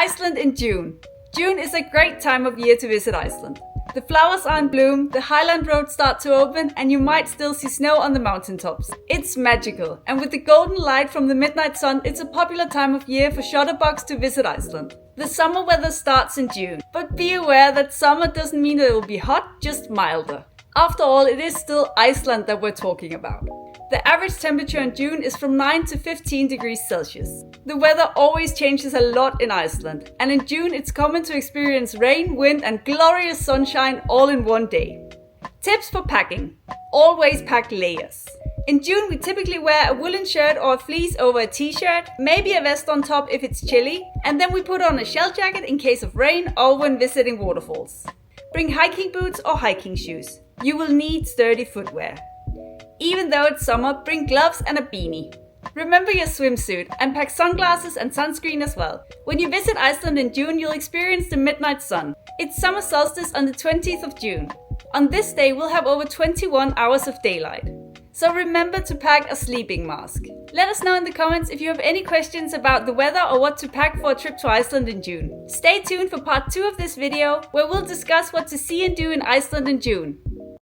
Iceland in June. June is a great time of year to visit Iceland. The flowers are in bloom, the Highland roads start to open, and you might still see snow on the mountaintops. It's magical, and with the golden light from the midnight sun, it's a popular time of year for shutterbugs to visit Iceland. The summer weather starts in June, but be aware that summer doesn't mean that it will be hot, just milder. After all, it is still Iceland that we're talking about. The average temperature in June is from 9 to 15 degrees Celsius. The weather always changes a lot in Iceland, and in June it's common to experience rain, wind and glorious sunshine all in one day. Tips for packing. Always pack layers. In June we typically wear a woolen shirt or a fleece over a t-shirt, maybe a vest on top if it's chilly, and then we put on a shell jacket in case of rain or when visiting waterfalls. Bring hiking boots or hiking shoes. You will need sturdy footwear. Even though it's summer, bring gloves and a beanie. Remember your swimsuit and pack sunglasses and sunscreen as well. When you visit Iceland in June, you'll experience the midnight sun. It's summer solstice on the 20th of June. On this day, we'll have over 21 hours of daylight. So remember to pack a sleeping mask. Let us know in the comments if you have any questions about the weather or what to pack for a trip to Iceland in June. Stay tuned for part 2 of this video, where we'll discuss what to see and do in Iceland in June.